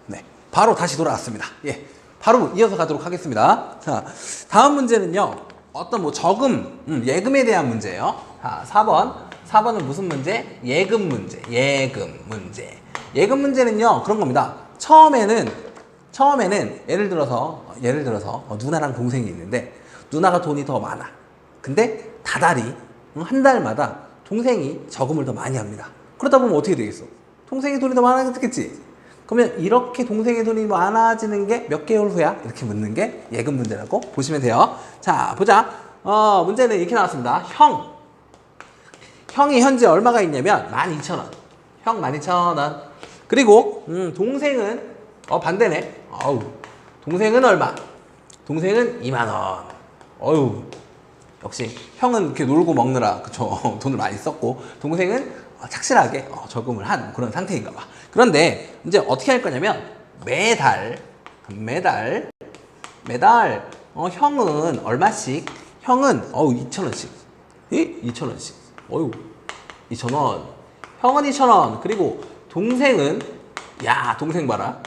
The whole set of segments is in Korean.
네, 바로 다시 돌아왔습니다. 예, 바로 이어서 가도록 하겠습니다. 자, 다음 문제는요. 어떤 뭐 저금, 예금에 대한 문제예요. 자, 4번은 무슨 문제? 예금 문제. 예금 문제. 예금 문제는요. 그런 겁니다. 처음에는 예를 들어서 누나랑 동생이 있는데 누나가 돈이 더 많아. 근데 다달이 한 달마다 동생이 저금을 더 많이 합니다. 그러다 보면 어떻게 되겠어? 동생이 돈이 더 많아지겠지? 그러면 이렇게 동생의 돈이 많아지는 게 몇 개월 후야? 이렇게 묻는 게 예금 문제라고 보시면 돼요. 자, 보자. 문제는 이렇게 나왔습니다. 형이 현재 얼마가 있냐면 12,000원. 형 12,000원. 그리고 동생은 반대네. 동생은 얼마? 동생은 2만원. 역시 형은 이렇게 놀고 먹느라 그쵸 돈을 많이 썼고 동생은 착실하게 저금을 한 그런 상태인가 봐. 그런데 이제 어떻게 할 거냐면 매달 형은 얼마씩? 형은 2,000원씩. 2,000원씩. 2,000원. 형은 2,000원. 그리고 동생은 동생 봐라.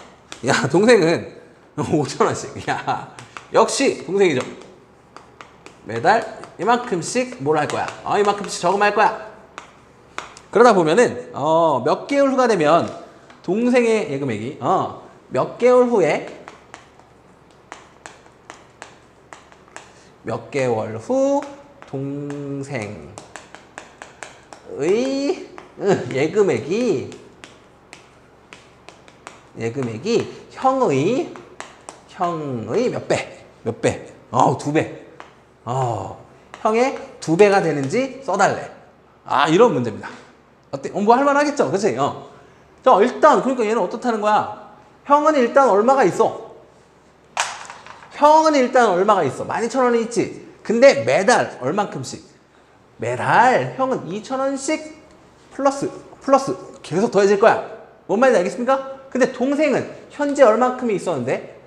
동생은 5,000원씩. 역시 동생이죠. 매달 이만큼씩 뭘 할 거야? 이만큼씩 저금할 거야. 그러다 보면은 몇 개월 후가 되면 동생의 예금액이 몇 개월 후 동생의 예금액이 형의 몇 배? 2배. 형의 2배가 되는지 써달래. 이런 문제입니다. 어때? 뭐 할만하겠죠? 그치? 자, 일단, 그러니까 얘는 어떻다는 거야? 형은 일단 얼마가 있어? 12,000원이 있지? 근데 매달 얼만큼씩? 매달 형은 2,000원씩 플러스 계속 더해질 거야. 뭔 말인지 알겠습니까? 근데 동생은 현재 얼만큼이 있었는데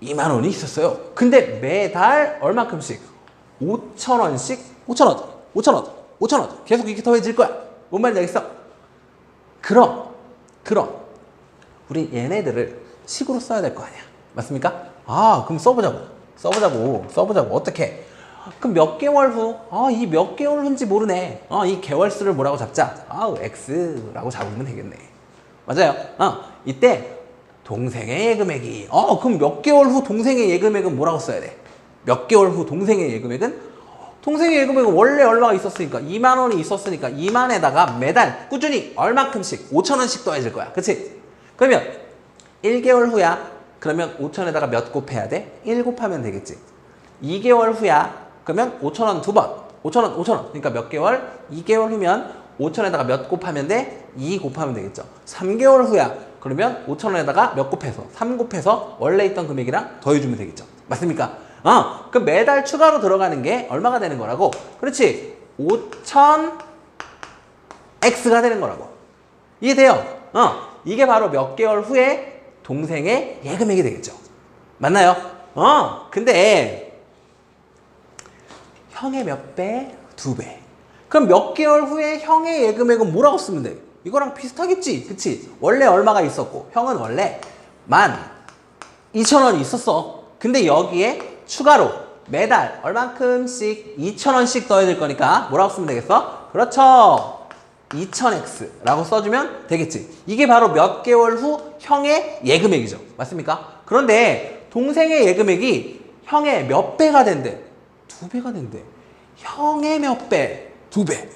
2만원이 있었어요. 근데 매달 얼만큼씩? 5,000원씩 5,000원 계속 이렇게 더해질 거야. 뭔 말인지 알겠어? 그럼 우리 얘네들을 식으로 써야 될 거 아니야. 맞습니까? 그럼 써보자고. 어떻게? 그럼 몇 개월 후? 이 몇 개월 후인지 모르네. 이 개월수를 뭐라고 잡자? X라고 잡으면 되겠네. 맞아요. 이때 동생의 예금액이 그럼 몇 개월 후 동생의 예금액은 뭐라고 써야 돼? 몇 개월 후 동생의 예금액은 원래 얼마가 있었으니까 2만원이 있었으니까 2만에다가 매달 꾸준히 얼마큼씩 5,000원씩 더해질 거야. 그치? 그러면 1개월 후야. 그러면 5,000에다가 몇 곱해야 돼? 1 곱하면 되겠지. 2개월 후야. 그러면 5,000원 2번. 5,000원. 그러니까 몇 개월? 2개월 후면 5,000에다가 몇 곱하면 돼? 2 곱하면 되겠죠. 3개월 후야. 그러면 5,000원에다가 몇 곱해서? 3 곱해서 원래 있던 금액이랑 더해주면 되겠죠. 맞습니까? 그럼 매달 추가로 들어가는 게 얼마가 되는 거라고? 그렇지. 5,000X가 되는 거라고. 이해돼요? 이게 바로 몇 개월 후에 동생의 예금액이 되겠죠. 맞나요? 근데 형의 몇 배? 2배. 그럼 몇 개월 후에 형의 예금액은 뭐라고 쓰면 돼? 이거랑 비슷하겠지. 그치? 원래 얼마가 있었고 형은 원래 12,000원이 있었어. 근데 여기에 추가로 매달 얼만큼씩 2,000원씩 더해야 될 거니까 뭐라고 쓰면 되겠어? 그렇죠. 2,000X라고 써주면 되겠지. 이게 바로 몇 개월 후 형의 예금액이죠. 맞습니까? 그런데 동생의 예금액이 형의 몇 배가 된대? 2배가 된대. 형의 몇 배? 2배.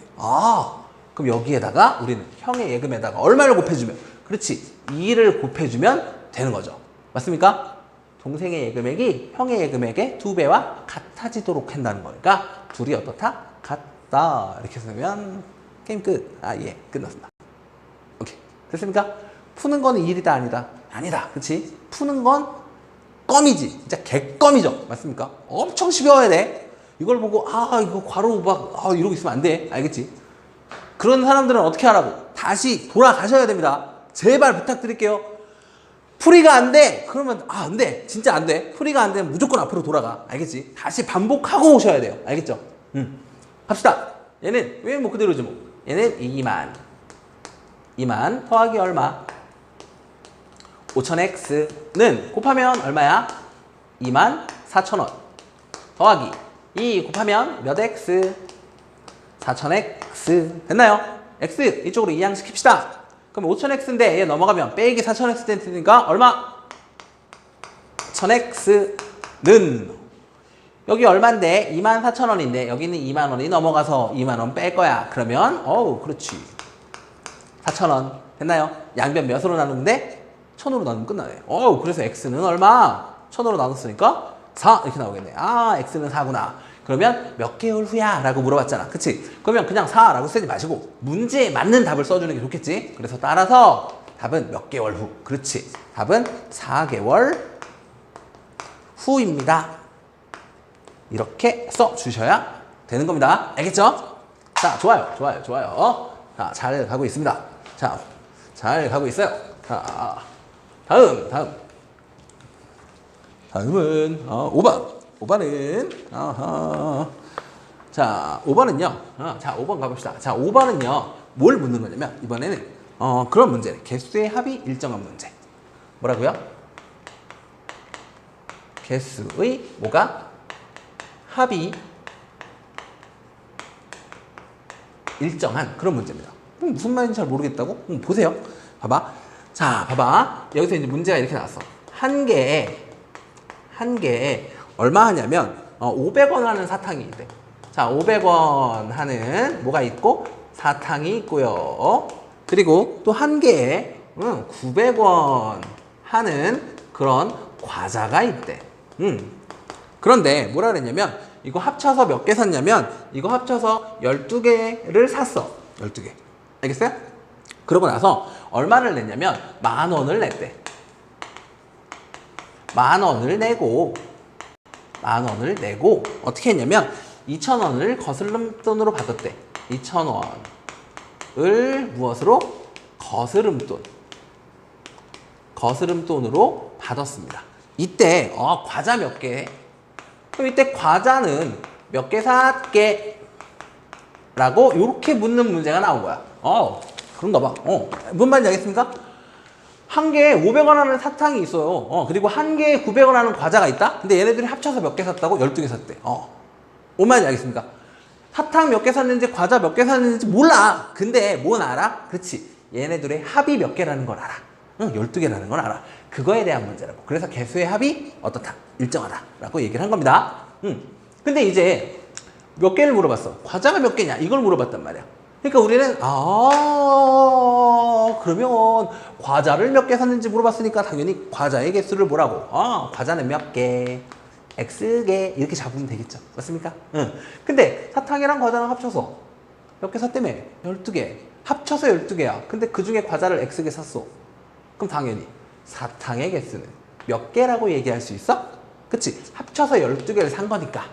그럼 여기에다가 우리는 형의 예금에다가 얼마를 곱해주면? 그렇지. 2를 곱해주면 되는 거죠. 맞습니까? 동생의 예금액이 형의 예금액의 2배와 같아지도록 한다는 거니까 둘이 어떻다? 같다. 이렇게 쓰면 게임 끝. 예, 끝났습니다. 오케이. 됐습니까? 푸는 거는 일이다 아니다? 아니다. 그치? 푸는 건 껌이지. 진짜 개껌이죠. 맞습니까? 엄청 쉬워야 돼. 이걸 보고 이거 괄호 막 이러고 있으면 안 돼. 알겠지? 그런 사람들은 어떻게 하라고? 다시 돌아가셔야 됩니다. 제발 부탁드릴게요. 풀이가 안 돼. 그러면 안 돼. 진짜 안 돼. 풀이가 안 되면 무조건 앞으로 돌아가. 알겠지? 다시 반복하고 오셔야 돼요. 알겠죠? 갑시다. 얘는 왜 뭐 그대로지 뭐. 얘는 2만 더하기 얼마? 5000x는 곱하면 얼마야? 24,000원 더하기 2 곱하면 몇 x? 4000x 됐나요? x 이쪽으로 이항시킵시다. 그럼 5000x인데 얘 넘어가면 빼기 4000x 되니까 얼마? 1000x는 여기 얼만데? 24,000원인데 여기는 2만원이 넘어가서 2만원 뺄 거야. 그러면 그렇지 4,000원 됐나요? 양변 몇으로 나누는데? 1000으로 나누면 끝나네. 그래서 x는 얼마? 1000으로 나눴으니까 4 이렇게 나오겠네. x는 4구나. 그러면 몇 개월 후야? 라고 물어봤잖아. 그치? 그러면 그냥 4 라고 쓰지 마시고 문제에 맞는 답을 써주는 게 좋겠지? 그래서 따라서 답은 몇 개월 후. 그렇지. 답은 4개월 후입니다. 이렇게 써주셔야 되는 겁니다. 알겠죠? 자, 좋아요. 자, 잘 가고 있습니다. 자, 잘 가고 있어요. 자, 다음은 5번. 5번은 자, 5번은요. 자, 5번 가봅시다. 자, 5번은요. 뭘 묻는 거냐면 이번에는 그런 문제네. 개수의 합이 일정한 문제. 뭐라고요? 개수의 뭐가? 합이 일정한 그런 문제입니다. 무슨 말인지 잘 모르겠다고? 보세요. 봐봐. 자, 봐봐. 여기서 이제 문제가 이렇게 나왔어. 한 개에 얼마 하냐면 500원 하는 사탕이 있대. 자, 500원 하는 뭐가 있고 사탕이 있고요. 그리고 또 한 개에 900원 하는 그런 과자가 있대. 그런데 뭐라 그랬냐면 이거 합쳐서 몇 개 샀냐면 이거 합쳐서 12개를 샀어. 12개. 알겠어요? 그러고 나서 얼마를 냈냐면 10,000원을 냈대. 10,000원을 내고 어떻게 했냐면 2,000원을 거스름돈으로 받았대. 2,000원을 무엇으로? 거스름돈으로 받았습니다. 이때 과자 몇 개? 그럼 이때 과자는 몇 개 샀게? 라고 이렇게 묻는 문제가 나온 거야. 그런가 봐. 뭔 말인지 알겠습니까? 한 개에 500원 하는 사탕이 있어요. 그리고 한 개에 900원 하는 과자가 있다? 근데 얘네들이 합쳐서 몇 개 샀다고? 12개 샀대. 뭔 말인지 알겠습니까? 사탕 몇 개 샀는지 과자 몇 개 샀는지 몰라. 근데 뭔 알아? 그렇지. 얘네들의 합이 몇 개라는 걸 알아. 12개라는 걸 알아. 그거에 대한 문제라고. 그래서 개수의 합이 어떻다? 일정하다. 라고 얘기를 한 겁니다. 근데 이제 몇 개를 물어봤어. 과자가 몇 개냐? 이걸 물어봤단 말이야. 그러니까 우리는 그러면 과자를 몇 개 샀는지 물어봤으니까 당연히 과자의 개수를 뭐라고? 과자는 몇 개? X개 이렇게 잡으면 되겠죠. 맞습니까? 근데 사탕이랑 과자랑 합쳐서 몇 개 샀다며? 12개. 합쳐서 12개야. 근데 그 중에 과자를 X개 샀어. 그럼 당연히 사탕의 개수는 몇 개라고 얘기할 수 있어? 그치? 합쳐서 12개를 산 거니까.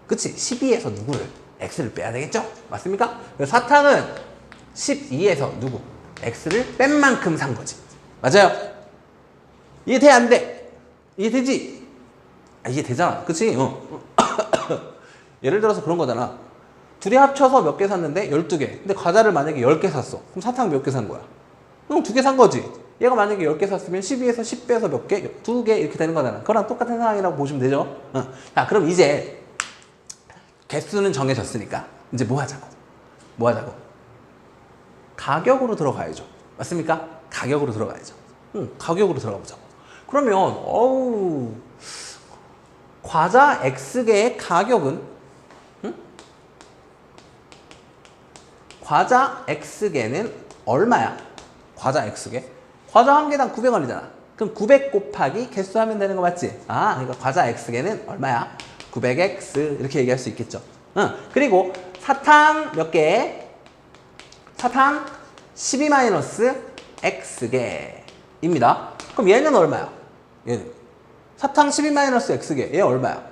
그치? 12에서 누구를? X를 빼야 되겠죠? 맞습니까? 그래서 사탕은 12에서 누구? X를 뺀 만큼 산 거지. 맞아요? 이해돼? 안 돼? 이해되지? 이해되잖아. 그치? 예를 들어서 그런 거잖아. 둘이 합쳐서 몇 개 샀는데 12개. 근데 과자를 만약에 10개 샀어. 그럼 사탕 몇 개 산 거야? 그럼 2개 산 거지. 얘가 만약에 10개 샀으면 12에서 10 빼서 몇 개? 2개 이렇게 되는 거잖아. 그거랑 똑같은 상황이라고 보시면 되죠? 자, 그럼 이제 개수는 정해졌으니까 이제 뭐 하자고? 가격으로 들어가야죠. 맞습니까? 가격으로 들어가야죠. 가격으로 들어가 보자고. 그러면 과자 X개의 가격은 과자 X개는 얼마야? 과자 X개? 과자 한 개당 900원이잖아. 그럼 900 곱하기 개수 하면 되는 거 맞지? 그러니까 과자 X개는 얼마야? 900X 이렇게 얘기할 수 있겠죠. 그리고 사탕 몇 개? 사탕 12-X개입니다. 그럼 얘는 얼마야? 얘는 사탕 12-X개. 얘 얼마야?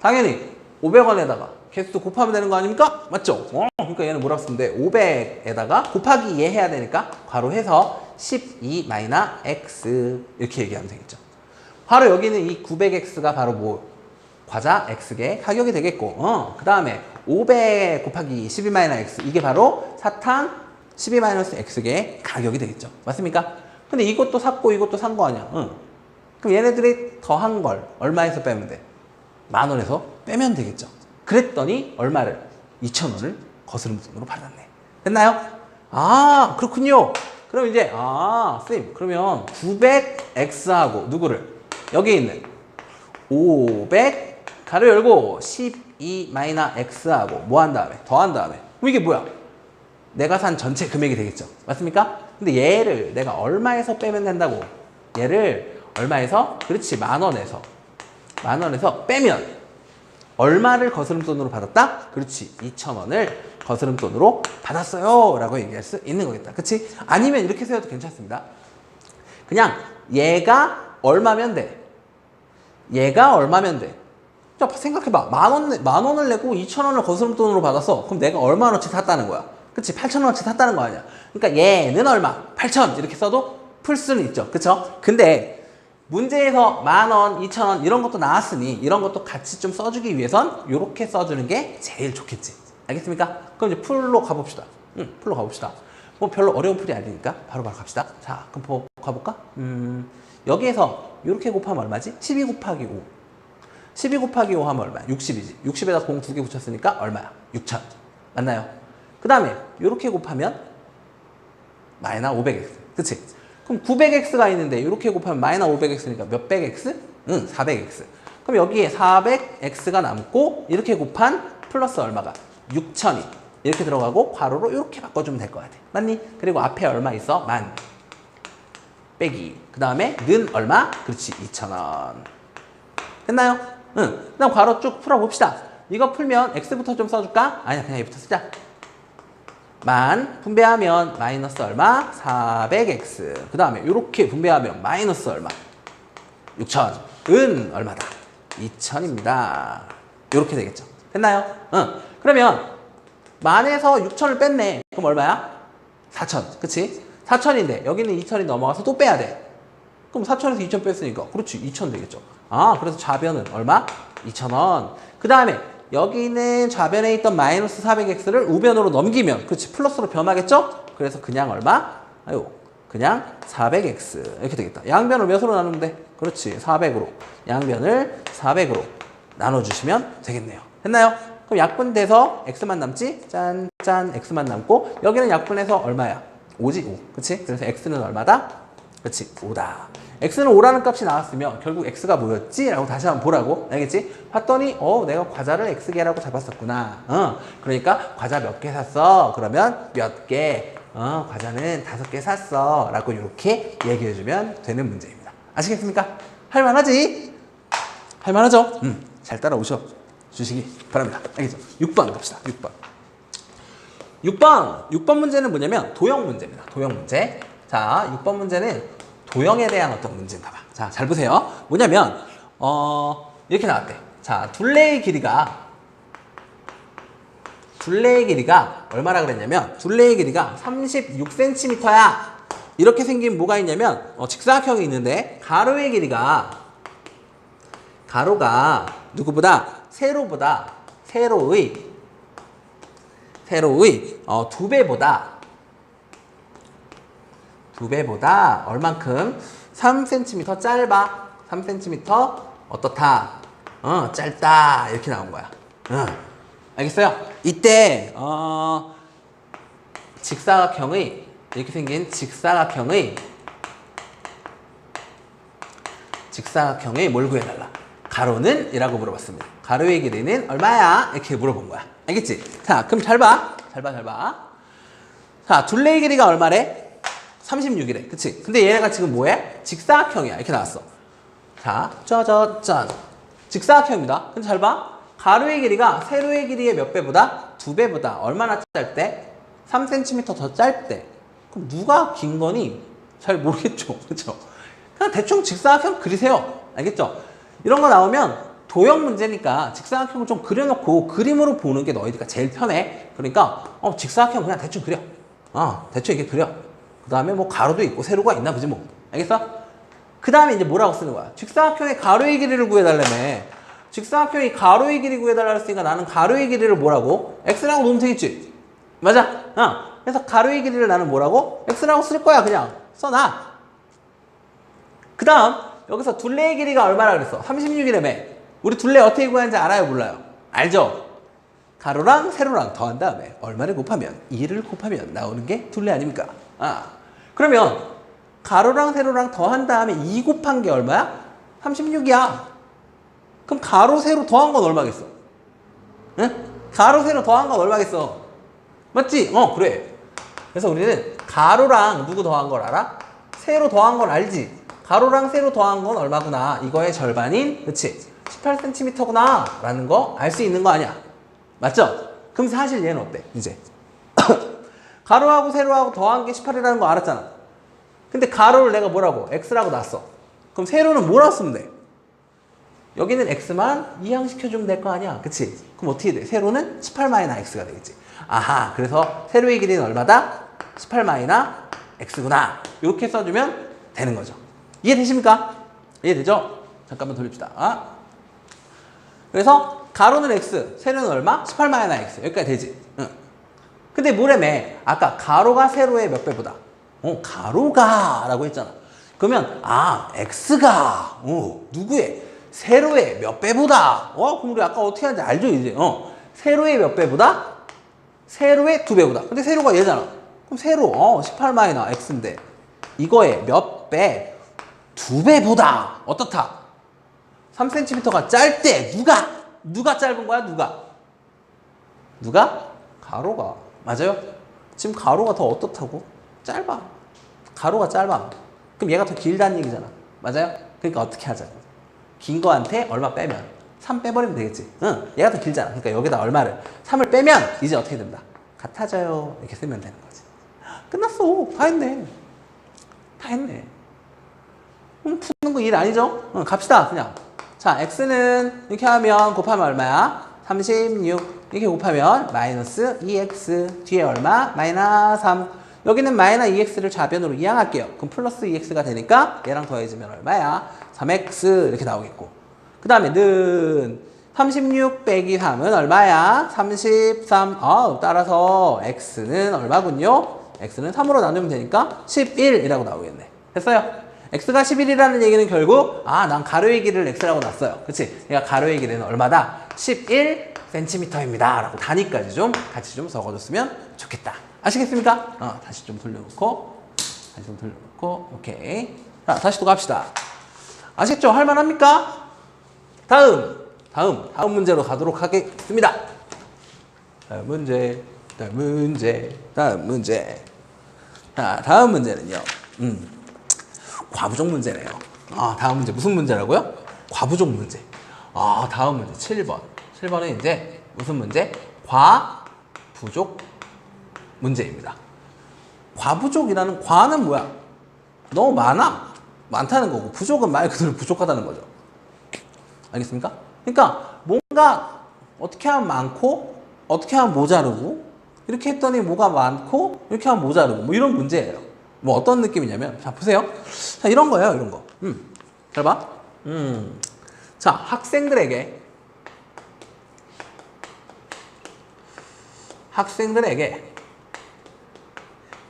당연히 500원에다가 개수 곱하면 되는 거 아닙니까? 맞죠? 그러니까 얘는 뭐라고 쓰면 돼? 500에다가 곱하기 얘 해야 되니까 괄호해서 12-X 이렇게 얘기하면 되겠죠. 바로 여기는 이 900X가 바로 뭐? 과자 X개 가격이 되겠고, 그 다음에 500 곱하기 12-X 이게 바로 사탕 12-X개 가격이 되겠죠. 맞습니까? 근데 이것도 샀고 이것도 산 거 아니야. 그럼 얘네들이 더한 걸 얼마에서 빼면 돼? 10,000원에서 빼면 되겠죠. 그랬더니 얼마를? 2,000원을 거스름돈으로 받았네. 됐나요? 아, 그렇군요. 그럼 이제 선생님, 그러면 900x하고 누구를? 여기 있는 500 가로 열고 12-x하고 뭐 한 다음에? 더한 다음에. 그럼 이게 뭐야? 내가 산 전체 금액이 되겠죠. 맞습니까? 근데 얘를 내가 얼마에서 빼면 된다고? 얘를 얼마에서? 그렇지, 10,000원에서 빼면 얼마를 거스름돈으로 받았다? 그렇지, 2,000원을 거스름돈으로 받았어요 라고 얘기할 수 있는 거겠다. 그치? 아니면 이렇게 세워도 괜찮습니다. 그냥 얘가 얼마면 돼? 얘가 얼마면 돼? 자, 생각해봐. 10,000원을 내고 2,000원을 거스름돈으로 받았어. 그럼 내가 얼마어치 샀다는 거야? 그치? 8,000원어치 샀다는 거 아니야? 그러니까 얘는 얼마? 8,000 이렇게 써도 풀 수는 있죠. 그쵸? 근데 문제에서 10,000원, 2,000원 이런 것도 나왔으니 이런 것도 같이 좀 써주기 위해선 이렇게 써주는 게 제일 좋겠지. 알겠습니까? 그럼 이제 풀로 가봅시다. 풀로 가봅시다. 뭐 별로 어려운 풀이 아니니까 바로바로 갑시다. 자, 그럼 가볼까? 여기에서 이렇게 곱하면 얼마지? 12 곱하기 5. 12 곱하기 5 하면 얼마야? 60이지. 60에다 0 2개 붙였으니까 얼마야? 6,000. 맞나요? 그 다음에 이렇게 곱하면 마이너스 500x. 그치? 그럼 900x가 있는데 이렇게 곱하면 마이너스 500x니까 몇 백 x? 400x. 그럼 여기에 400x가 남고 이렇게 곱한 플러스 얼마가? 6,000이 이렇게 들어가고 괄호로 이렇게 바꿔주면 될 것 같아. 맞니? 그리고 앞에 얼마 있어? 만 빼기. 그 다음에 는 얼마? 그렇지, 2,000원. 됐나요? 그 다음 괄호 쭉 풀어봅시다. 이거 풀면 x부터 좀 써줄까? 아니야, 그냥 얘부터 쓰자. 만 분배하면 마이너스 얼마? 400x. 그 다음에 이렇게 분배하면 마이너스 얼마? 6,000. 은 얼마다? 2,000입니다. 이렇게 되겠죠. 됐나요? 그러면 만에서 6,000을 뺐네. 그럼 얼마야? 4,000. 그치? 4,000인데 여기는 2,000이 넘어가서 또 빼야 돼. 그럼 4,000에서 2,000 뺐으니까 그렇지, 2,000 되겠죠. 그래서 좌변은 얼마? 2,000원. 그 다음에 여기는 좌변에 있던 마이너스 400x를 우변으로 넘기면 그렇지, 플러스로 변하겠죠? 그래서 그냥 얼마? 그냥 400x 이렇게 되겠다. 양변을 몇으로 나누면 돼? 그렇지, 400으로. 양변을 400으로 나눠주시면 되겠네요. 됐나요? 그럼 약분돼서 x만 남지? 짠, x만 남고 여기는 약분해서 얼마야? 5지, 5. 그치? 그래서 x는 얼마다? 그치, 5다. x는 5라는 값이 나왔으면 결국 x가 뭐였지? 라고 다시 한번 보라고. 알겠지? 봤더니 내가 과자를 x개라고 잡았었구나. 그러니까 과자 몇 개 샀어? 그러면 몇 개? 과자는 5개 샀어. 라고 이렇게 얘기해주면 되는 문제입니다. 아시겠습니까? 할만하지? 할만하죠? 잘 따라오셔 주시기 바랍니다. 알겠죠? 6번 갑시다. 6번 문제는 뭐냐면 도형 문제입니다. 도형 문제. 자, 6번 문제는 도형에 대한 어떤 문제인가 봐. 자, 잘 보세요. 뭐냐면 이렇게 나왔대. 자, 둘레의 길이가 얼마라 그랬냐면 둘레의 길이가 36cm야. 이렇게 생긴 뭐가 있냐면 직사각형이 있는데 가로의 길이가 누구보다? 세로의 2배보다 얼만큼? 3cm 짧아. 3cm 어떻다? 짧다. 이렇게 나온 거야. 알겠어요? 이때 직사각형의 이렇게 생긴 직사각형의 뭘 구해달라? 가로는? 이라고 물어봤습니다. 가로의 길이는 얼마야? 이렇게 물어본 거야. 알겠지? 자, 그럼 잘 봐. 자, 둘레의 길이가 얼마래? 36이래. 그치? 근데 얘가 지금 뭐해? 직사각형이야. 이렇게 나왔어. 자, 짜자짠. 직사각형입니다. 근데 잘 봐. 가로의 길이가 세로의 길이의 몇 배보다? 2배보다. 얼마나 짧대? 3cm 더 짧대. 그럼 누가 긴 거니? 잘 모르겠죠. 그쵸? 그냥 대충 직사각형 그리세요. 알겠죠? 이런 거 나오면 도형 문제니까 직사각형을 좀 그려놓고 그림으로 보는 게 너희들과 제일 편해. 그러니까 직사각형 그냥 대충 그려. 대충 이렇게 그려. 그 다음에 뭐 가로도 있고 세로가 있나 보지 뭐. 알겠어? 그 다음에 이제 뭐라고 쓰는 거야? 직사각형의 가로의 길이를 구해달라며. 직사각형이 가로의 길이 구해달라 했으니까 나는 가로의 길이를 뭐라고? x라고 놓으면 되겠지? 맞아? 그래서 가로의 길이를 나는 뭐라고? x라고 쓸 거야. 그냥 써놔. 그 다음 여기서 둘레의 길이가 얼마라 그랬어? 36이라며. 우리 둘레 어떻게 구하는지 알아요? 몰라요? 알죠? 가로랑 세로랑 더한 다음에 얼마를 곱하면 2를 곱하면 나오는 게 둘레 아닙니까? 그러면 가로랑 세로랑 더한 다음에 2 곱한 게 얼마야? 36이야. 그럼 가로 세로 더한 건 얼마겠어? 응? 가로 세로 더한 건 얼마겠어? 맞지? 그래. 그래서 우리는 가로랑 누구 더한 걸 알아? 세로 더한 걸 알지? 가로랑 세로 더한 건 얼마구나. 이거의 절반인, 그치? 18cm구나 라는 거 알 수 있는 거 아니야? 맞죠? 그럼 사실 얘는 어때? 이제 가로하고 세로하고 더한 게 18이라는 거 알았잖아. 근데 가로를 내가 뭐라고? x라고 놨어. 그럼 세로는 뭐라고 쓰면 돼? 여기는 x만 이항시켜주면 될 거 아니야. 그치? 그럼 어떻게 돼? 세로는 18-x가 되겠지. 아하, 그래서 세로의 길이는 얼마다? 18-x구나. 이렇게 써주면 되는 거죠. 이해되십니까? 이해되죠? 잠깐만 돌립시다. 그래서 가로는 x, 세로는 얼마? 18-x. 여기까지 되지. 응. 근데 뭐래매? 아까 가로가 세로의 몇 배보다? 가로가 라고 했잖아. 그러면 x가 누구의? 세로의 몇 배보다? 그럼 우리 아까 어떻게 하는지 알죠 이제? 세로의 몇 배보다? 세로의 2배보다. 근데 세로가 얘잖아. 그럼 세로 18-x인데 이거의 몇 배? 2배보다 어떻다? 3cm가 짧대. 누가 짧은 거야? 누가? 가로가. 맞아요? 지금 가로가 더 어떻다고? 짧아. 가로가 짧아. 그럼 얘가 더 길다는 얘기잖아. 맞아요? 그러니까 어떻게 하자? 긴 거한테 얼마 빼면 3 빼버리면 되겠지. 응, 얘가 더 길잖아. 그러니까 여기다 얼마를 3을 빼면 이제 어떻게 된다? 같아져요. 이렇게 쓰면 되는 거지. 끝났어. 다 했네. 푸는 거 일 아니죠? 갑시다. 그냥. 자, x는 이렇게 하면 곱하면 얼마야? 36. 이렇게 곱하면 마이너스 2x. 뒤에 얼마? 마이너스 3. 여기는 마이너스 2x를 좌변으로 이항할게요. 그럼 플러스 2x가 되니까 얘랑 더해지면 얼마야? 3x 이렇게 나오겠고. 그 다음에 는 36 빼기 3은 얼마야? 33. 따라서 x는 얼마군요? x는 3으로 나누면 되니까 11이라고 나오겠네. 됐어요? x가 11이라는 얘기는 결국 난 가로의 길이를 x라고 놨어요. 그치? 얘가 가로의 길이는 얼마다? 11cm입니다 라고 단위까지 좀 같이 좀 적어줬으면 좋겠다. 아시겠습니까? 다시 좀 돌려놓고 오케이. 자, 다시 또 갑시다. 아시겠죠? 할만합니까? 다음 문제로 가도록 하겠습니다. 다음 문제. 자, 다음 문제는요. 과부족 문제네요. 다음 문제 무슨 문제라고요? 과부족 문제. 다음 문제 7번. 7번은 이제 무슨 문제? 과부족 문제입니다. 과부족이라는 과는 뭐야? 너무 많다는 거고 부족은 말 그대로 부족하다는 거죠. 알겠습니까? 그러니까 뭔가 어떻게 하면 많고 어떻게 하면 모자르고 이렇게 했더니 뭐가 많고 이렇게 하면 모자르고 뭐 이런 문제예요. 뭐 어떤 느낌이냐면 자 보세요. 자 이런 거예요. 이런 거. 잘 봐. 자 학생들에게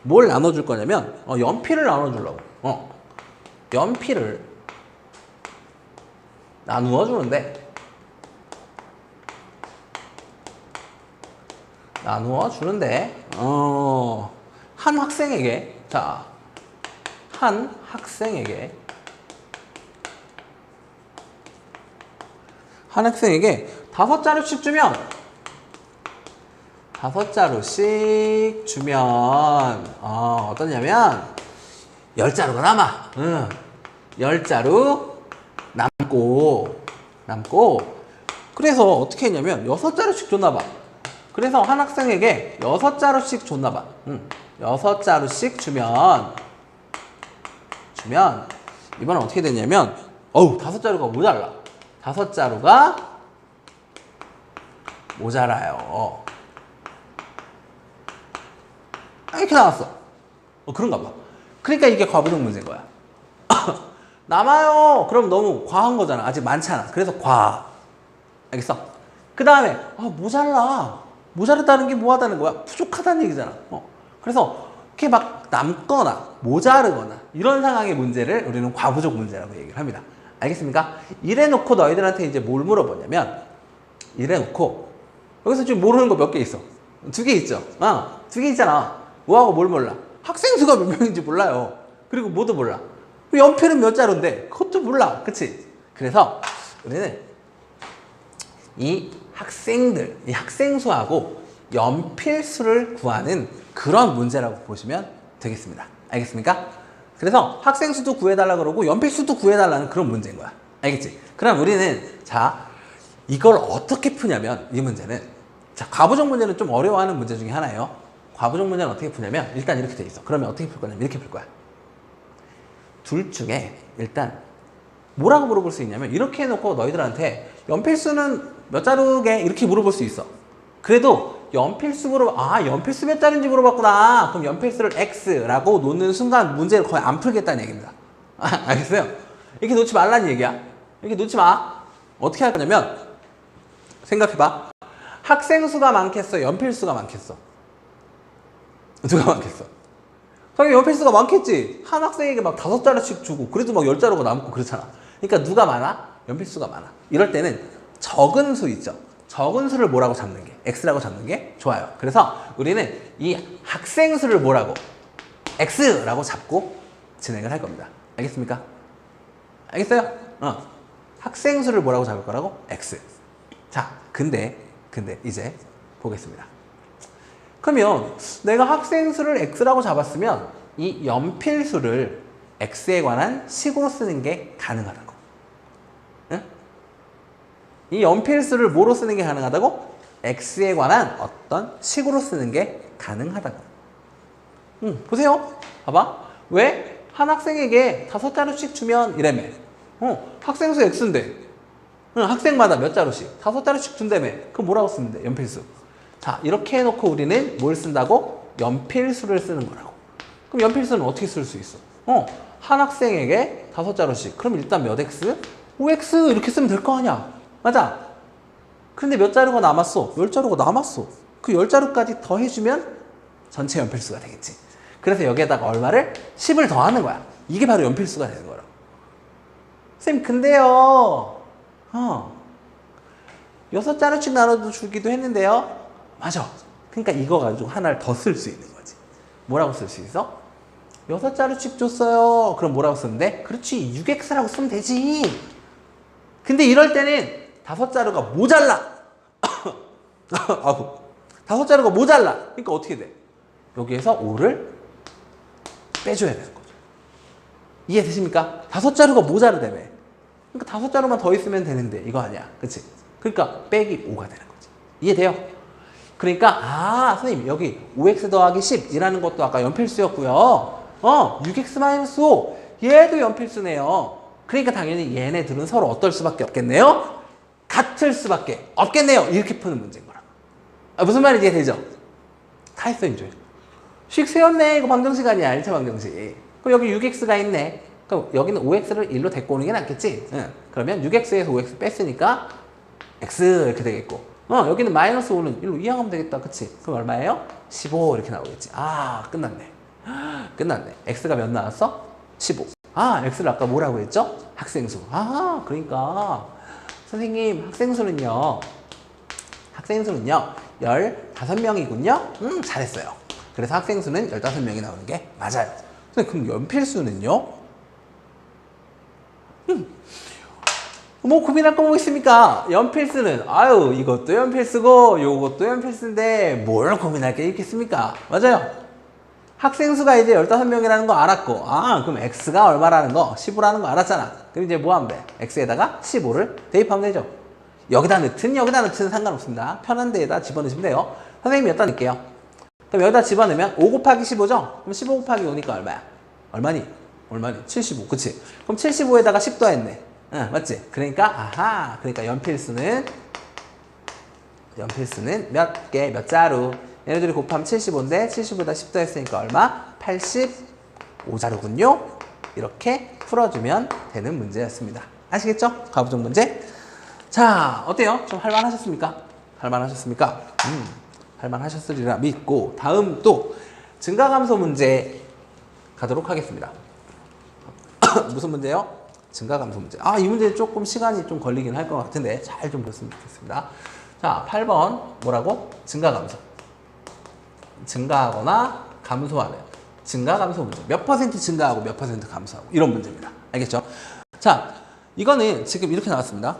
뭘 나눠줄 거냐면 연필을 나눠주려고. 연필을 나누어 주는데 한 학생에게 한 학생에게 5자루씩 주면 5자루씩 주면 어떠냐면 10자루가 남아. 10자루 남고 그래서 어떻게 했냐면 6자루씩 줬나 봐. 그래서 한 학생에게 6자루씩 줬나 봐. 6자루씩 주면 이번엔 어떻게 됐냐면 5자루가 모자라. 5자루가 모자라요. 이렇게 나왔어. 그런가 봐. 그러니까 이게 과부족 문제인 거야. 남아요. 그럼 너무 과한 거잖아. 아직 많잖아. 그래서 과. 알겠어? 그 다음에 모자르다는 게 뭐하다는 거야? 부족하다는 얘기잖아. 그래서 이렇게 막 남거나 모자르거나 이런 상황의 문제를 우리는 과부족 문제라고 얘기를 합니다. 알겠습니까? 이래놓고 너희들한테 이제 뭘 물어보냐면, 이래놓고 여기서 지금 모르는 거 몇 개 있어. 2개 있죠. 2개 있잖아. 뭐하고 뭘 몰라? 학생 수가 몇 명인지 몰라요. 그리고 뭐도 몰라. 연필은 몇 자루인데 그것도 몰라. 그치? 그래서 우리는 이 학생들, 이 학생 수하고 연필 수를 구하는 그런 문제라고 보시면 되겠습니다. 알겠습니까? 그래서 학생 수도 구해달라 그러고 연필 수도 구해달라는 그런 문제인 거야. 알겠지? 그럼 우리는 자, 이걸 어떻게 푸냐면, 이 문제는 자, 과부족 문제는 좀 어려워하는 문제 중에 하나예요. 과부족 문제는 어떻게 푸냐면 일단 이렇게 돼 있어. 그러면 어떻게 풀 거냐면 이렇게 풀 거야. 둘 중에 일단 뭐라고 물어볼 수 있냐면, 이렇게 해놓고 너희들한테 연필수는 몇 자루게 이렇게 물어볼 수 있어. 그래도 연필수 연필수 몇 자루인지 물어봤구나. 그럼 연필수를 X라고 놓는 순간 문제를 거의 안 풀겠다는 얘기입니다. 알겠어요? 이렇게 놓지 말라는 얘기야. 이렇게 놓지 마. 어떻게 할 거냐면, 생각해봐. 학생 수가 많겠어? 연필 수가 많겠어? 누가 많겠어? 당연히 연필 수가 많겠지. 한 학생에게 막 5자루씩 주고 그래도 막 10자루가 남고 그렇잖아. 그러니까 누가 많아? 연필 수가 많아. 이럴 때는 적은 수 있죠. 적은 수를 뭐라고 잡는 게, X라고 잡는 게 좋아요. 그래서 우리는 이 학생 수를 뭐라고? X라고 잡고 진행을 할 겁니다. 알겠습니까? 알겠어요? 학생 수를 뭐라고 잡을 거라고? X. 자, 근데 이제 보겠습니다. 그러면 내가 학생 수를 X라고 잡았으면 이 연필 수를 X에 관한 식으로 쓰는 게 가능하다고. 응? 이 연필 수를 뭐로 쓰는 게 가능하다고? X에 관한 어떤 식으로 쓰는 게 가능하다고. 보세요. 봐봐. 왜? 한 학생에게 5자루씩 주면 이래며. 학생 수 X인데. 학생마다 몇 자루씩? 5자루씩 준다며. 그럼 뭐라고 쓰면 돼? 연필수. 자, 이렇게 해놓고 우리는 뭘 쓴다고? 연필수를 쓰는 거라고. 그럼 연필수는 어떻게 쓸 수 있어? 한 학생에게 5자루씩. 그럼 일단 몇 X? 5X 이렇게 쓰면 될 거 아니야. 맞아? 근데 몇 자루가 남았어? 10자루가 남았어. 그 10자루까지 더해주면 전체 연필수가 되겠지. 그래서 여기에다가 얼마를? 10을 더하는 거야. 이게 바로 연필수가 되는 거라고. 선생님, 근데요. 6자루씩 나눠도 주기도 했는데요. 맞아. 그러니까 이거 가지고 하나를 더 쓸 수 있는 거지. 뭐라고 쓸 수 있어? 6자루씩 줬어요. 그럼 뭐라고 쓰는데? 그렇지. 6X라고 쓰면 되지. 근데 이럴 때는 5자루가 모자라. 5자루가 모자라. 그러니까 어떻게 돼? 여기에서 5를 빼줘야 되는 거죠. 이해되십니까? 5자루가 모자르다며. 그러니까 5자루만 더 있으면 되는데 이거 아니야. 그치? 그러니까 빼기 5가 되는 거지. 이해돼요? 그러니까 선생님 여기 5x 더하기 10이라는 것도 아까 연필수였고요. 6x-5 얘도 연필수네요. 그러니까 당연히 얘네들은 서로 어떨 수밖에 없겠네요? 같을 수밖에 없겠네요. 이렇게 푸는 문제인 거라. 무슨 말인지 이해되죠? 다 했어 이제. 씩 세웠네. 이거 방정식 아니야. 1차 방정식. 그럼 여기 6x가 있네. 그럼 여기는 5x를 1로 데리고 오는 게 낫겠지? 그러면 6x에서 5x 뺐으니까 x 이렇게 되겠고, 여기는 마이너스 5는 1로 이항하면 되겠다. 그치? 그럼 얼마예요? 15 이렇게 나오겠지. 끝났네. 끝났네. x가 몇 나왔어? 15. x를 아까 뭐라고 했죠? 학생수. 그러니까 선생님 학생수는요 15명이군요. 잘했어요. 그래서 학생수는 15명이 나오는 게 맞아요. 선생님, 그럼 연필수는요? 뭐 고민할 거 뭐 있습니까? 연필수는 이것도 연필수고 요것도 연필수인데 뭘 고민할 게 있겠습니까? 맞아요. 학생수가 이제 15명이라는 거 알았고, 그럼 x가 얼마라는 거, 15라는 거 알았잖아. 그럼 이제 뭐 하면 돼? x에다가 15를 대입하면 되죠. 여기다 넣든 상관없습니다. 편한 데에다 집어넣으시면 돼요. 선생님이 여기다 넣을게요. 그럼 여기다 집어넣으면 5 곱하기 15죠? 그럼 15 곱하기 5니까 얼마야? 얼마니? 75. 그치? 그럼 75에다가 10 더했네. 맞지? 그러니까 연필수는 몇 개, 몇 자루. 얘네들이 곱하면 75인데 75에다 10 더했으니까 얼마? 85자루군요. 이렇게 풀어주면 되는 문제였습니다. 아시겠죠? 과부족 문제. 자, 어때요? 좀 할만하셨습니까? 할만하셨으리라 믿고, 다음 또 증가감소 문제 가도록 하겠습니다. 무슨 문제요? 증가감소 문제. 이 문제 조금 시간이 좀 걸리긴 할 것 같은데 잘 좀 보셨으면 좋겠습니다. 자, 8번 뭐라고? 증가감소. 증가하거나 감소하는 증가감소 문제. 몇 퍼센트 증가하고 몇 퍼센트 감소하고 이런 문제입니다. 알겠죠? 자, 이거는 지금 이렇게 나왔습니다.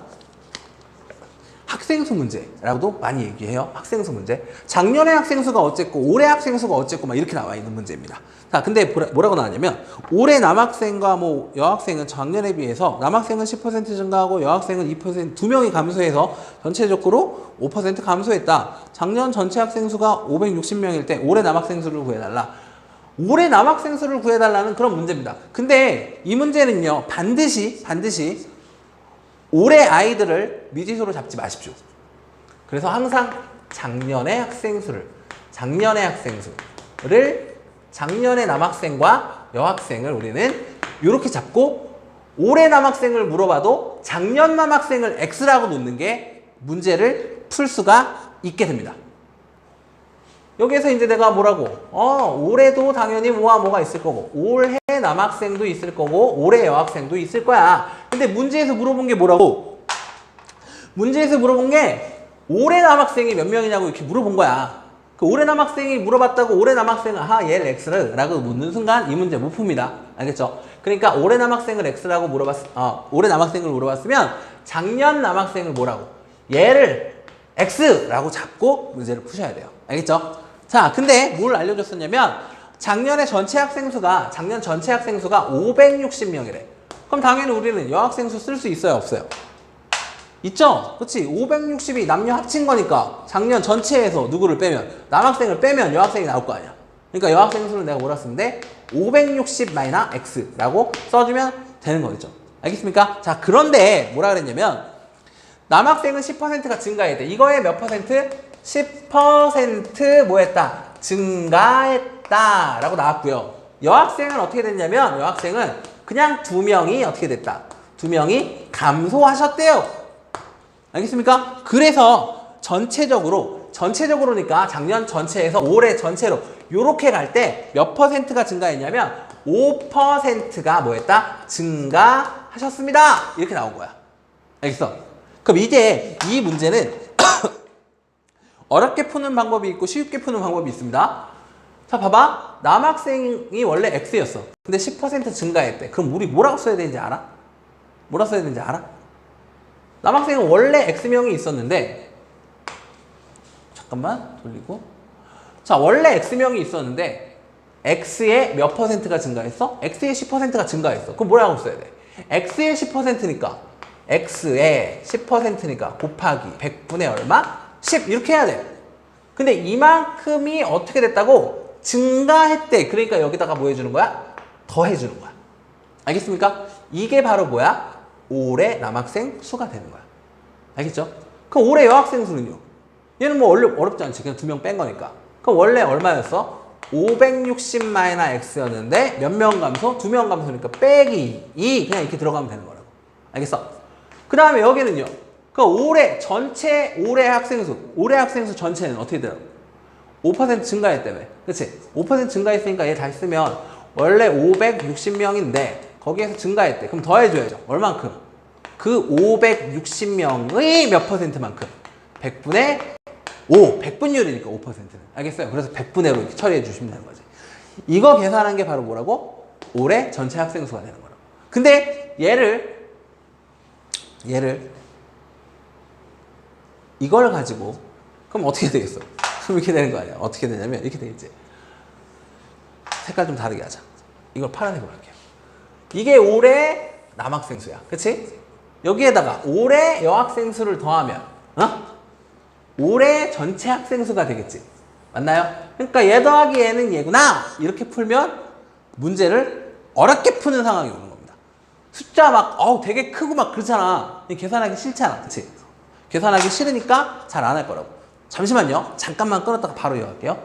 학생수 문제라고도 많이 얘기해요. 학생수 문제. 작년에 학생수가 어쨌고 올해 학생수가 어쨌고 막 이렇게 나와 있는 문제입니다. 자, 근데 뭐라고 나왔냐면 올해 남학생과 뭐 여학생은 작년에 비해서 남학생은 10% 증가하고 여학생은 2%, 두 명이 감소해서 전체적으로 5% 감소했다. 작년 전체 학생 수가 560명일 때 올해 남학생 수를 구해달라. 올해 남학생 수를 구해달라는 그런 문제입니다. 근데 이 문제는요, 반드시 올해 아이들을 미지수로 잡지 마십시오. 그래서 항상 작년의 학생 수를 작년의 남학생과 여학생을 우리는 이렇게 잡고 올해 남학생을 물어봐도 작년 남학생을 X라고 놓는 게 문제를 풀 수가 있게 됩니다. 여기에서 이제 내가 뭐라고? 올해도 당연히 뭐가 있을 거고 올해 남학생도 있을 거고 올해 여학생도 있을 거야. 근데 문제에서 물어본 게 뭐라고? 문제에서 물어본 게 올해 남학생이 몇 명이냐고 이렇게 물어본 거야. 그 올해 남학생이 물어봤다고 올해 남학생은 얘를 X를 라고 묻는 순간 이 문제 못 풉니다. 알겠죠? 그러니까 올해 남학생을 X라고 올해 남학생을 물어봤으면 작년 남학생을 뭐라고? 얘를 X라고 잡고 문제를 푸셔야 돼요. 알겠죠? 자, 근데 뭘 알려줬었냐면 작년 전체 학생 수가 560명이래. 그럼 당연히 우리는 여학생 수 쓸 수 있어요, 없어요? 있죠? 그치? 560이 남녀 합친 거니까 작년 전체에서 누구를 빼면 남학생을 빼면 여학생이 나올 거 아니야. 그러니까 여학생 수를 내가 뭐라 쓰는데 560-X라고 써주면 되는 거겠죠. 알겠습니까? 자, 그런데 뭐라 그랬냐면 남학생은 10%가 증가했대. 이거에 몇 퍼센트? 10% 뭐 했다? 증가했다 라고 나왔고요. 여학생은 어떻게 됐냐면 여학생은 그냥 2명이 어떻게 됐다? 2명이 감소하셨대요. 알겠습니까? 그래서 전체적으로니까 작년 전체에서 올해 전체로 요렇게 갈 때 몇 퍼센트가 증가했냐면 5%가 뭐 했다? 증가하셨습니다. 이렇게 나온 거야. 알겠어? 그럼 이제 이 문제는 어렵게 푸는 방법이 있고 쉽게 푸는 방법이 있습니다. 자, 봐봐. 남학생이 원래 X였어. 근데 10% 증가했대. 그럼 우리 뭐라고 써야 되는지 알아? 뭐라고 써야 되는지 알아? 남학생은 원래 X명이 있었는데 잠깐만 돌리고 자, 원래 X명이 있었는데 X의 몇 퍼센트가 증가했어? X의 10%가 증가했어. 그럼 뭐라고 써야 돼? X의 10%니까 X의 10%니까 곱하기 100분의 얼마? 10 이렇게 해야 돼. 근데 이만큼이 어떻게 됐다고? 증가했대. 그러니까 여기다가 뭐 해주는 거야? 더해주는 거야. 알겠습니까? 이게 바로 뭐야? 올해 남학생 수가 되는 거야. 알겠죠? 그럼 올해 여학생 수는요? 얘는 뭐 어렵지 않지. 그냥 2명 뺀 거니까. 그럼 원래 얼마였어? 560-X였는데 몇 명 감소? 2명 감소니까 빼기 2 그냥 이렇게 들어가면 되는 거라고. 알겠어? 그 다음에 여기는요. 그 올해 학생 수 전체는 어떻게 돼요? 5% 증가했다며. 그치? 5% 증가했으니까 얘 다시 쓰면 원래 560명인데 거기에서 증가했대. 그럼 더해줘야죠. 얼만큼? 그 560명의 몇 퍼센트만큼? 100분의 5. 100분율이니까 5%는. 알겠어요? 그래서 100분의 5 이렇게 처리해 주시면 되는 거지. 이거 계산한 게 바로 뭐라고? 올해 전체 학생 수가 되는 거라고. 근데 얘를 이걸 가지고 그럼 어떻게 되겠어? 그럼 이렇게 되는 거 아니야? 어떻게 되냐면 이렇게 되겠지. 색깔 좀 다르게 하자. 이걸 파란색으로 할게요. 이게 올해 남학생 수야. 그치? 여기에다가 올해 여학생 수를 더하면 올해 전체 학생 수가 되겠지. 맞나요? 그러니까 얘 더하기 얘는 얘구나. 이렇게 풀면 문제를 어렵게 푸는 상황이 오는 겁니다. 숫자 막 되게 크고 막 그렇잖아. 계산하기 싫잖아. 그치? 계산하기 싫으니까 잘 안 할 거라고. 잠시만요. 잠깐만 끊었다가 바로 이어갈게요.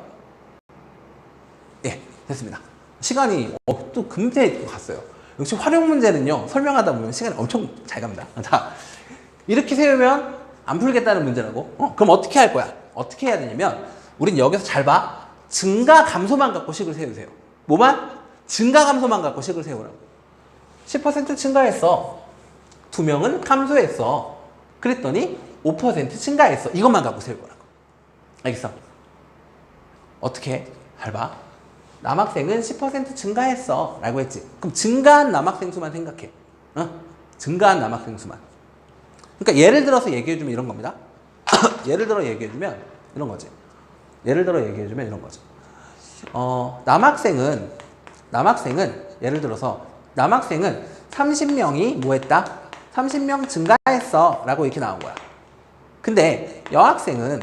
예, 됐습니다. 시간이 또 금세 갔어요. 역시 활용 문제는요. 설명하다 보면 시간이 엄청 잘 갑니다. 자, 이렇게 세우면 안 풀겠다는 문제라고. 그럼 어떻게 할 거야? 어떻게 해야 되냐면 우린 여기서 잘 봐. 증가 감소만 갖고 식을 세우세요. 뭐만? 증가 감소만 갖고 식을 세우라고. 10% 증가했어. 2명은 감소했어. 그랬더니 5% 증가했어. 이것만 갖고 세울 거라고. 알겠어? 어떻게? 잘 봐. 남학생은 10% 증가했어. 라고 했지. 그럼 증가한 남학생 수만 생각해. 증가한 남학생 수만. 그러니까 예를 들어서 얘기해주면 이런 겁니다. 예를 들어 얘기해주면 이런 거지. 예를 들어 얘기해주면 이런 거지. 남학생은 예를 들어서 남학생은 30명이 뭐 했다? 30명 증가했어. 라고 이렇게 나온 거야. 근데 여학생은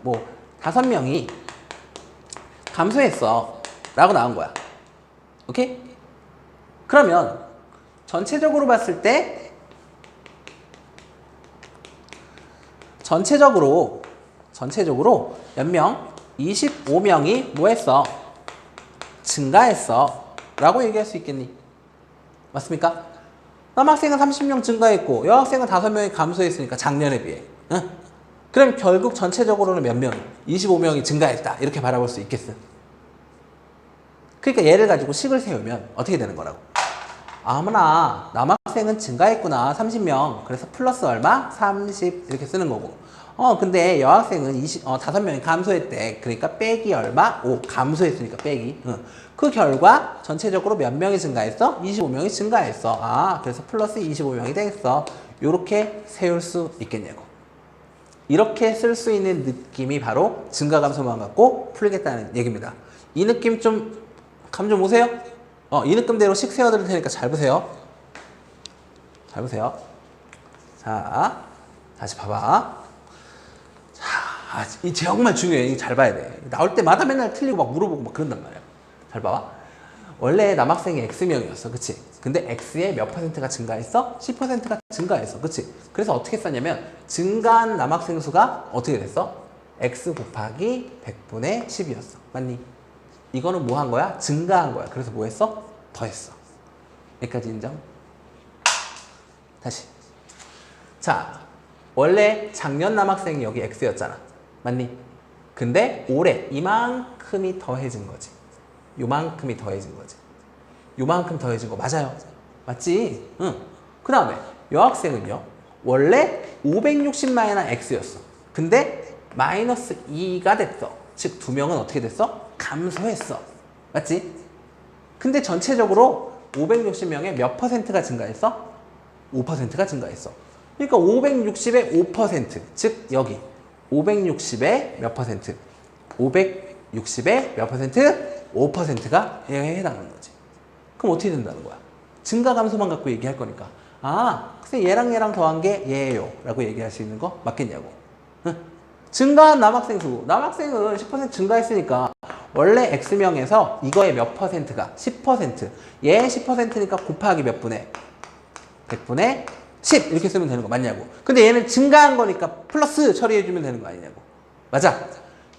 뭐 5명이 감소했어. 라고 나온 거야. 오케이? 그러면 전체적으로 봤을 때 전체적으로 몇 명? 25명이 뭐 했어? 증가했어. 라고 얘기할 수 있겠니? 맞습니까? 남학생은 30명 증가했고 여학생은 5명이 감소했으니까 작년에 비해. 응? 그럼 결국 전체적으로는 몇 명이? 25명이 증가했다. 이렇게 바라볼 수 있겠어. 그러니까 얘를 가지고 식을 세우면 어떻게 되는 거라고? 아무나 남학생은 증가했구나. 30명. 그래서 플러스 얼마? 30 이렇게 쓰는 거고. 근데 여학생은 5명이 감소했대. 그러니까 빼기 얼마? 5. 감소했으니까 빼기. 그 결과 전체적으로 몇 명이 증가했어? 25명이 증가했어. 그래서 플러스 25명이 되겠어. 요렇게 세울 수 있겠냐고. 이렇게 쓸 수 있는 느낌이 바로 증가 감소만 갖고 풀겠다는 얘기입니다. 이 느낌 감 좀 오세요? 이 느낌대로 식 세워드릴 테니까 잘 보세요. 잘 보세요. 자, 다시 봐봐. 자, 이 정말 중요해. 이거 잘 봐야 돼. 나올 때마다 맨날 틀리고 막 물어보고 막 그런단 말이야. 잘 봐봐. 원래 남학생이 X명이었어. 그치? 근데 X의 몇 %가 증가했어? 10%가 증가했어. 그치? 그래서 어떻게 썼냐면 증가한 남학생 수가 어떻게 됐어? X 곱하기 100분의 10이었어. 맞니? 이거는 뭐 한 거야? 증가한 거야. 그래서 뭐 했어? 더했어. 여기까지 인정? 다시. 자, 원래 작년 남학생이 여기 X였잖아. 맞니? 근데 올해 이만큼이 더해진 거지. 요만큼이 더해진 거지. 요만큼 더해진 거 맞아요. 맞지? 응. 그 다음에 여학생은요. 원래 560마이너스 X였어. 근데 마이너스 2가 됐어. 즉 2명은 어떻게 됐어? 감소했어. 맞지? 근데 전체적으로 560명의 몇 %가 증가했어? 5%가 증가했어. 그러니까 560의 5%. 즉 여기 560의 몇 %? 560의 몇 %? 5%가 얘에 해당하는 거지. 그럼 어떻게 된다는 거야? 증가 감소만 갖고 얘기할 거니까. 글쎄 얘랑 더한 게 얘예요. 라고 얘기할 수 있는 거 맞겠냐고. 응? 증가한 남학생 수. 남학생은 10% 증가했으니까 원래 X명에서 이거의 몇 %가? 10%. 얘 10%니까 곱하기 몇 분의? 100분의 10 이렇게 쓰면 되는 거 맞냐고. 근데 얘는 증가한 거니까 플러스 처리해주면 되는 거 아니냐고. 맞아?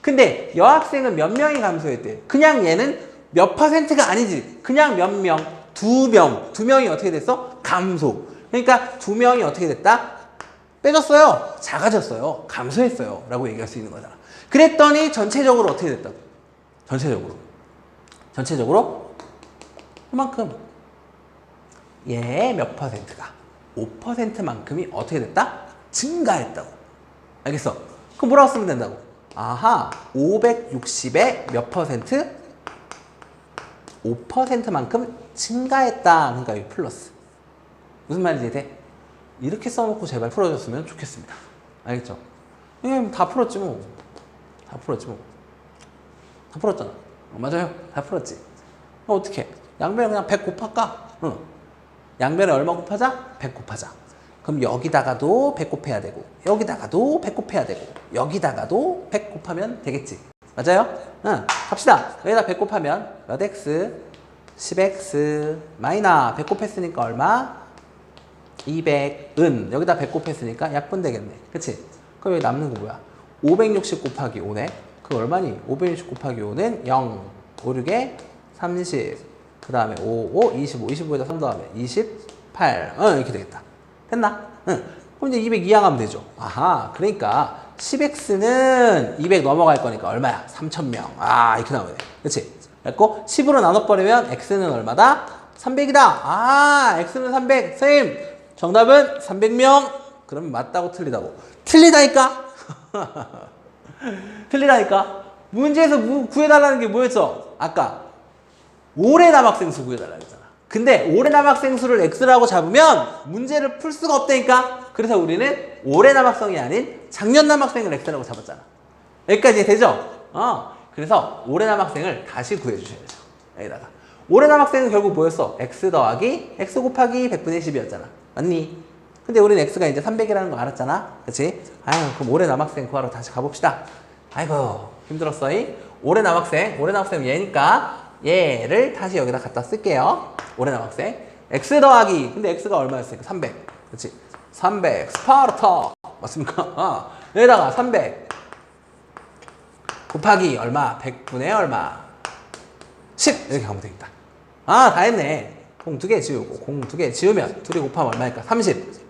근데 여학생은 몇 명이 감소했대? 그냥 얘는 몇 %가 아니지. 그냥 몇 명? 2명. 2명이 어떻게 됐어? 감소. 그러니까 2명이 어떻게 됐다? 빼졌어요. 작아졌어요. 감소했어요. 라고 얘기할 수 있는 거잖아. 그랬더니 전체적으로 어떻게 됐다고? 전체적으로 그만큼 얘 몇 %가 5%만큼이 어떻게 됐다? 증가했다고. 알겠어? 그럼 뭐라고 쓰면 된다고? 560의 몇 %? 5%만큼 증가했다. 그러니까 여기 플러스. 무슨 말인지 돼? 이렇게 써놓고 제발 풀어줬으면 좋겠습니다. 알겠죠? 다 풀었지 뭐. 다 풀었잖아. 맞아요. 다 풀었지. 어떻게? 양변에 그냥 100 곱할까? 응. 양변에 얼마 곱하자? 100 곱하자. 그럼 여기다가도 100 곱해야 되고 여기다가도 100 곱해야 되고 여기다가도 100 곱하면 되겠지. 맞아요? 응. 갑시다. 여기다 100 곱하면 몇 x? 10x 마이너 100 곱했으니까 얼마? 200은 여기다 100 곱했으니까 약분 되겠네. 그치? 그럼 여기 남는 거 뭐야? 560 곱하기 5네. 그거 얼마니? 560 곱하기 5는 0 5, 6에 30 그 다음에 5, 25 25에다 3 더하면 28 이렇게 되겠다. 됐나? 응. 그럼 이제 200 이항하면 되죠. 그러니까 10x는 200 넘어갈 거니까 얼마야? 3000명. 이렇게 나오네. 그치? 그래갖고 10으로 나눠버리면 x는 얼마다? 300이다. 아, x는 300. 선생님, 정답은 300명. 그러면 맞다고 틀리다고? 틀리다니까? 틀리다니까? 문제에서 구해달라는 게 뭐였어? 아까 올해 남학생 수 구해달라고 했잖아. 근데 올해 남학생 수를 x라고 잡으면 문제를 풀 수가 없다니까? 그래서 우리는 올해 남학생이 아닌 작년 남학생을 x라고 잡았잖아. 여기까지 되죠? 그래서 올해 남학생을 다시 구해주셔야죠. 여기다가 올해 남학생은 결국 뭐였어? x 더하기 x 곱하기 100분의 10이었잖아. 맞니? 근데 우리는 x가 이제 300이라는 거 알았잖아. 그치? 아유, 그럼 올해 남학생 구하러 다시 가봅시다. 아이고, 힘들었어. 올해 남학생 얘니까 얘를 다시 여기다 갖다 쓸게요. 올해 남학생 x 더하기, 근데 x가 얼마였으니까 300. 그치? 300 스파르타 맞습니까? 여기다가 300 곱하기 얼마? 100분의 얼마? 10 이렇게 가면 되겠다. 다 했네. 공 2개 지우고 공 2개 지우면 2이 곱하면 얼마니까? 30.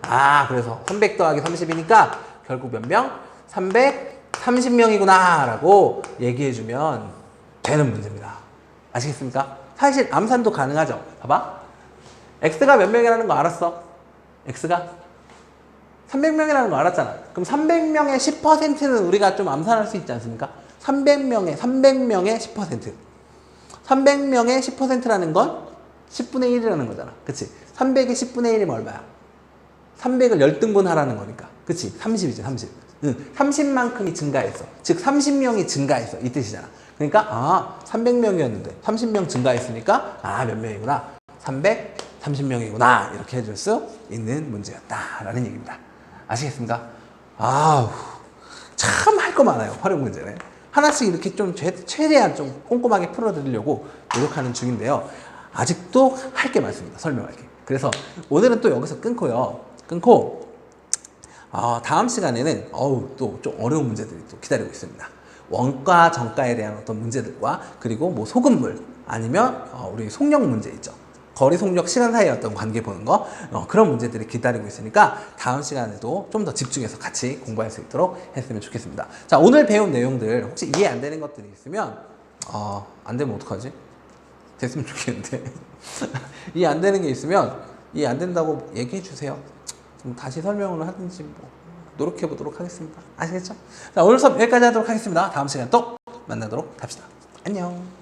그래서 300 더하기 30이니까 결국 몇 명? 330명이구나 라고 얘기해주면 되는 문제입니다. 아시겠습니까? 사실 암산도 가능하죠. 봐봐. x가 몇 명이라는 거 알았어? x가 300명이라는 거 알았잖아. 그럼 300명의 10%는 우리가 좀 암산할 수 있지 않습니까? 300명의 10%. 300명의 10%라는 건 10분의 1이라는 거잖아. 그치? 300의 10분의 1이면 얼마야? 300을 10등분 하라는 거니까. 그치? 30이지, 30. 30만큼이 증가했어. 즉, 30명이 증가했어. 이 뜻이잖아. 그러니까, 300명이었는데, 30명 증가했으니까, 몇 명이구나. 330명이구나. 이렇게 해줄 수 있는 문제였다라는 얘기입니다. 아시겠습니까? 참 할 거 많아요. 활용 문제는. 하나씩 이렇게 좀 최대한 좀 꼼꼼하게 풀어드리려고 노력하는 중인데요. 아직도 할 게 많습니다. 설명할 게. 그래서 오늘은 또 여기서 끊고 다음 시간에는 또 좀 어려운 문제들이 또 기다리고 있습니다. 원가, 정가에 대한 어떤 문제들과 그리고 뭐 소금물 아니면 우리 속력 문제 있죠. 거리, 속력, 시간 사이의 어떤 관계 보는 거 그런 문제들이 기다리고 있으니까 다음 시간에도 좀 더 집중해서 같이 공부할 수 있도록 했으면 좋겠습니다. 자, 오늘 배운 내용들 혹시 이해 안 되는 것들이 있으면 안 되면 어떡하지? 됐으면 좋겠는데 이해 안 되는 게 있으면 이해 안 된다고 얘기해 주세요. 좀 다시 설명을 하든지 뭐 노력해 보도록 하겠습니다. 아시겠죠? 자, 오늘 수업 여기까지 하도록 하겠습니다. 다음 시간에 또 만나도록 합시다. 안녕.